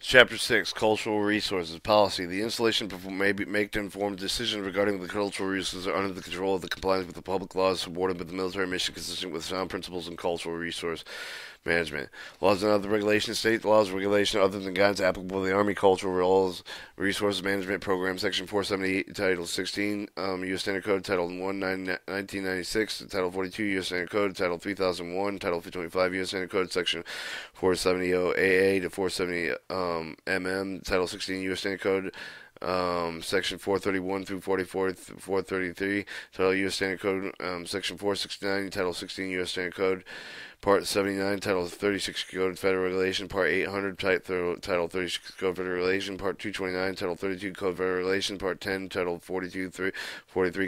Chapter 6, Cultural Resources Policy. The installation may make informed decisions regarding the cultural resources are under the control of the compliance with the public laws supported by the military mission consistent with sound principles in cultural resource management. Laws and other regulations. State laws and regulations other than guidance applicable to the Army Cultural Laws Resources Management Program, Section 478, Title 16, U.S. Standard Code, Title 1, 1996, Title 42, U.S. Standard Code, Title 3001, Title 25, U.S. Standard Code, Section 470 AA to 470 Title 16, U.S. Standard Code, Section 431 through 44, 433, Title U.S. Standard Code, Section 469, Title 16, U.S. Standard Code, Part 79, Title 36 Code of Federal Regulation, Part 800, Title 36 Code of Federal Regulation, Part 229, Title 32 Code of Federal Regulation, Part 10, Title 43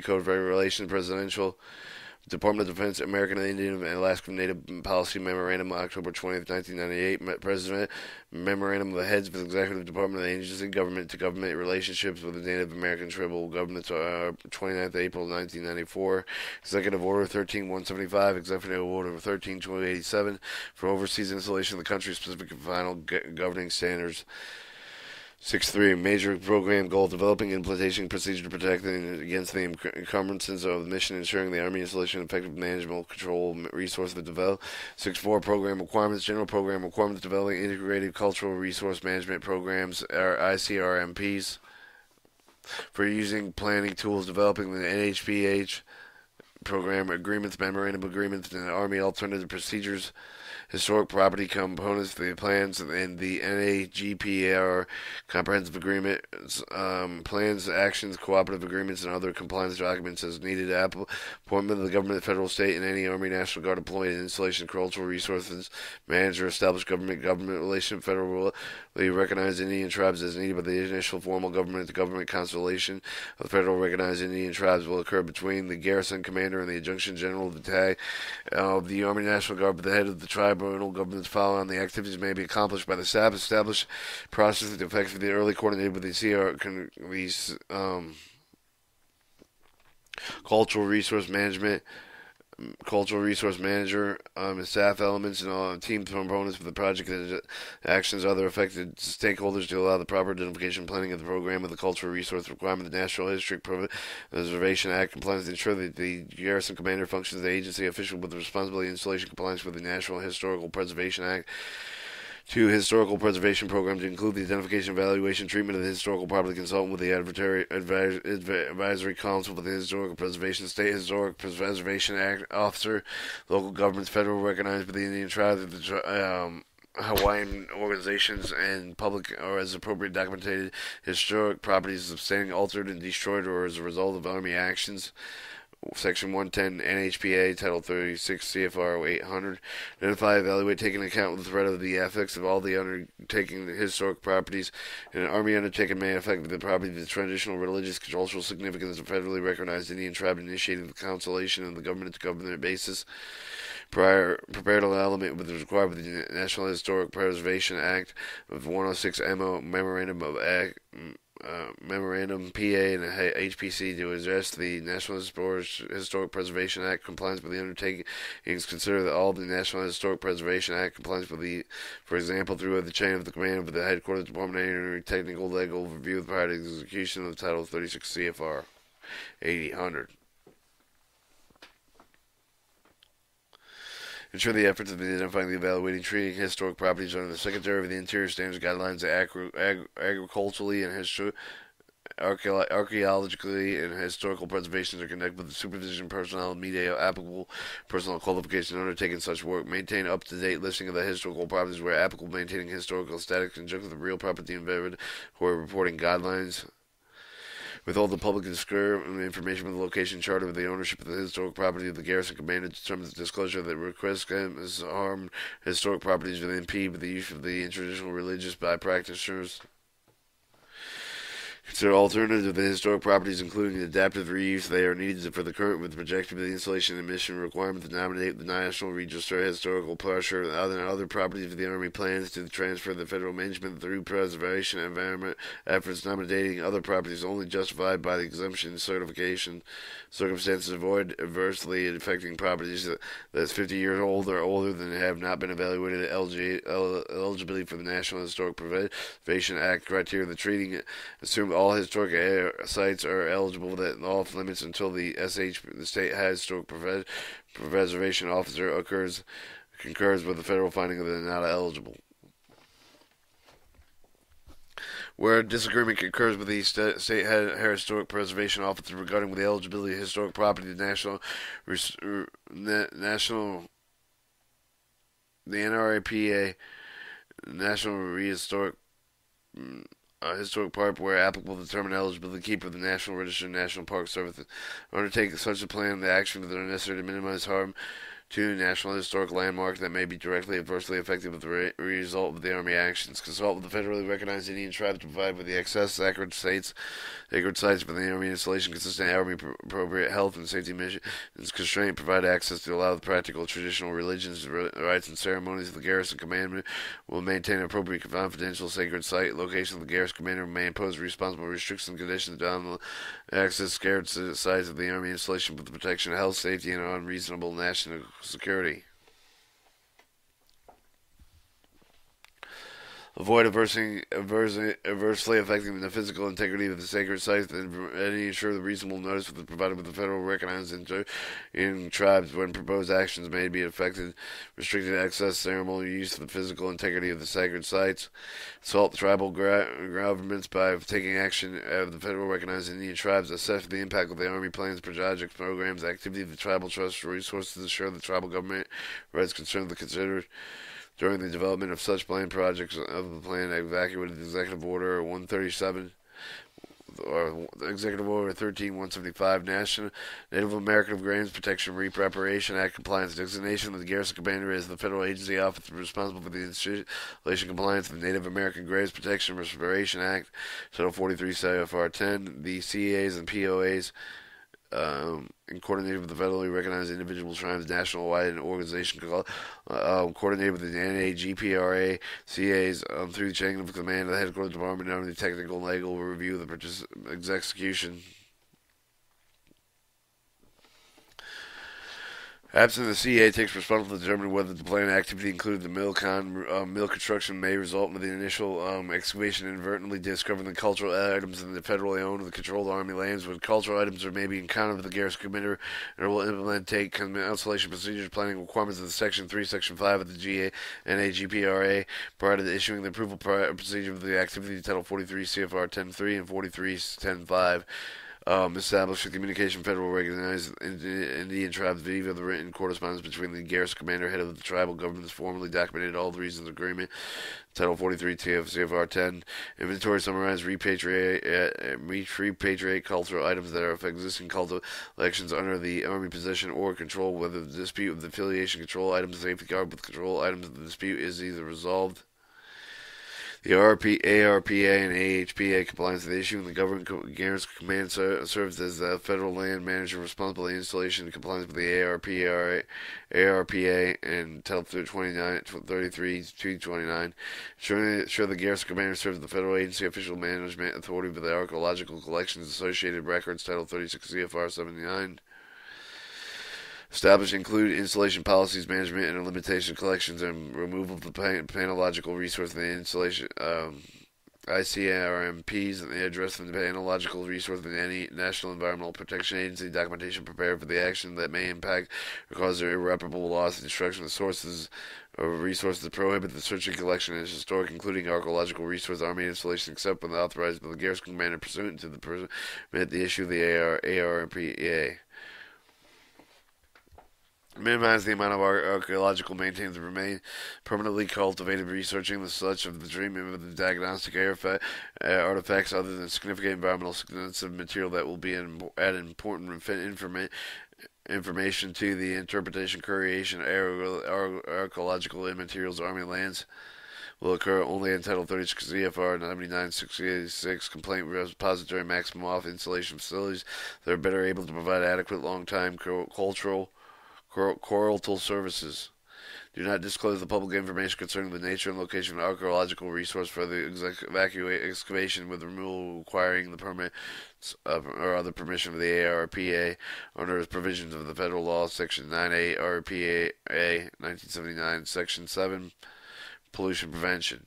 Code of Federal Regulation, Presidential Department of Defense, American Indian and Alaska Native Policy Memorandum, October 20th, 1998. President Memorandum of the Heads of the Executive Department of the Agency, Government-to-Government Relationships with the Native American Tribal Governments, 29th April 1994. Executive Order 13175, Executive Order 13287 for overseas installation of the country-specific and final governing standards. 6.3. Major program goal: developing implementation procedure to protect against the encumbrances of the mission, ensuring the Army installation effective management control resource of develop. 6.4. Program requirements: general program requirements, developing integrated cultural resource management programs, or ICRMPs, for using planning tools, developing the NHPH program agreements, memorandum agreements, and Army alternative procedures, historic property components, the plans, and the NAGPR comprehensive agreement, plans, actions, cooperative agreements, and other compliance documents as needed. Appointment of the government, federal, state, and any Army National Guard employee and installation cultural resources manager, establish government relation, federally recognized Indian tribes as needed by the initial formal government. The government constellation of the federal recognized Indian tribes will occur between the garrison commander and the adjutant general of the tag of the Army National Guard, but the head of the tribal governments following on the activities may be accomplished by the staff. Established process that effectively early coordinated with the cultural resource management cultural resource manager, and staff elements and all team components for the project and actions other affected stakeholders to allow the proper identification and planning of the program of the cultural resource requirement of the National Historic Preservation Act compliance to ensure that the garrison commander functions as the agency official with the responsibility of installation compliance with the National Historical Preservation Act. 2. Historical preservation program to include the identification, evaluation, treatment of the historical property, consultant with the advisory council for the historical preservation, state historic preservation act officer, local governments, federal recognized by the Indian tribes, the Hawaiian organizations, and public or as appropriate documented historic properties substantially altered and destroyed or as a result of Army actions. Section 110 NHPA, Title 36 CFR 800. Identify, evaluate, take into account the threat of the effects of all the undertaking historic properties in an Army undertaking may affect the property, the traditional, religious, cultural significance of federally recognized Indian tribe initiating the consolidation of the government-to-government basis. Prepared an element with required with the National Historic Preservation Act of 106 Memorandum of Act. Memorandum PA and HPC to address the National Historic Preservation Act compliance with the undertakings. Consider that all the National Historic Preservation Act compliance with the, for example, through the chain of the command of the headquarters department and technical legal review prior to execution of Title 36 CFR 800. Ensure the efforts of identifying, the evaluating, treating historic properties under the Secretary of the Interior Standards Guidelines agriculturally and archaeologically and historical preservations are conducted with the supervision personnel meet applicable personal qualifications undertaking such work. Maintain up-to-date listing of the historical properties where applicable, maintaining historical static conjunct with the real property invented or reporting guidelines. Withhold the public information from the location charter of the ownership of the historic property of the garrison commander determines the disclosure that request has harmed historic properties within impede with the use of the traditional religious by practitioners. Consider alternatives to the historic properties, including adaptive reuse. They are needed for the current with projected the installation and emission requirement to nominate the National Register historical pressure and other properties of the Army plans to transfer the federal management through preservation and environment efforts. Nominating other properties only justified by the exemption certification circumstances avoid adversely affecting properties that's 50 years old or older than have not been evaluated eligibility for the National Historic Preservation Act criteria. The treating assumed all historic sites are eligible within off limits until the state historic preservation officer concurs with the federal finding that they're not eligible. Where disagreement concurs with the state historic preservation officer regarding the eligibility of historic property, the NRAPA, National Rehistoric Historic Park, where applicable, determine eligibility to keep with the National Register and National Park Service. Undertake such a plan, the actions that are necessary to minimize harm to national historic landmarks that may be directly adversely affected with the result of the Army actions. Consult with the federally recognized Indian tribes to provide with the access sacred sites for the Army installation consistent Army appropriate health and safety missions constraint. Provide access to allow the practical traditional religions, rites, and ceremonies of the garrison commandment. Will maintain appropriate confidential sacred site location. The garrison commander may impose responsible restrictions and conditions on the access scared sites of the Army installation with the protection of health, safety, and unreasonable national security. Avoid adversely affecting the physical integrity of the sacred sites and ensure the reasonable notice was provided with the federal recognized in tribes when proposed actions may be affected, restricting access, ceremonial use of the physical integrity of the sacred sites. Consult the tribal governments by taking action of the federal recognized Indian tribes. Assess the impact of the Army plans, projects, programs, activity of the tribal trust resources. Ensure the tribal government rights concerned the considered during the development of such planned projects of the plan evacuated Executive Order 137 or Executive Order 13175 National Native American Graves Protection Repreparation Act compliance designation of the garrison commander as the federal agency officer responsible for the installation compliance of the Native American Graves Protection Restoration Act Title 43 CFR 10. The CAs and POAs in coordinated with the federally recognized individual tribes national-wide and organization coordinated with the NAGPRA CAs through the chain of command of the headquarters department under the technical and legal review of the execution. Absent the CA takes responsibility to determine whether the planned activity included the mill construction may result in the initial excavation inadvertently discovering the cultural items in the federally owned and controlled Army lands. When cultural items are maybe encountered with the garrison commander and will implement installation procedures planning requirements of the Section 3, Section 5 of the NAGPRA prior to issuing the approval procedure of the activity Title 43 CFR 10.3 and 43.10.5. Establish a communication federal recognized Indian tribes via the written correspondence between the garrison commander, head of the tribal governments, formally documented all the reasons of agreement. Title 43 CFR 10. Inventory summarized repatriate cultural items that are of existing cultural collections under the Army possession or control, whether the dispute of the affiliation control items safeguard with control items of the dispute is either resolved. The ARPA and AHPA compliance with the issue, and the Government Garrison Command serves as the federal land manager responsible for the installation and compliance with the ARPA and Title 33-229. Ensure the Garrison Commander serves the federal agency official management authority for the archaeological collections associated records, Title 36 CFR 79. Establish include installation policies, management, and limitation collections and removal of the panological resource in the installation ICRMPs and address the panological resource in any National Environmental Protection Agency documentation prepared for the action that may impact or cause irreparable loss and destruction of sources of resources to prohibit the searching, collection, and historic, including archaeological resource Army installation, except when authorized by the Garrison Commander pursuant to the permit the issue of the ARPA. Minimize the amount of archaeological maintains that remain permanently cultivated, researching the such of the treatment of the diagnostic artifacts other than significant environmental sensitive material that will be add important information to the interpretation, creation, archaeological materials, Army lands. will occur only in Title 30 CFR 99-686 complaint repository maximum off installation facilities that are better able to provide adequate long-time cultural coral services. Do not disclose the public information concerning the nature and location of archaeological resource for the excavation with removal requiring the permit or other permission of the ARPA under the provisions of the federal law, Section 9A RPA 1979, Section 7, pollution prevention.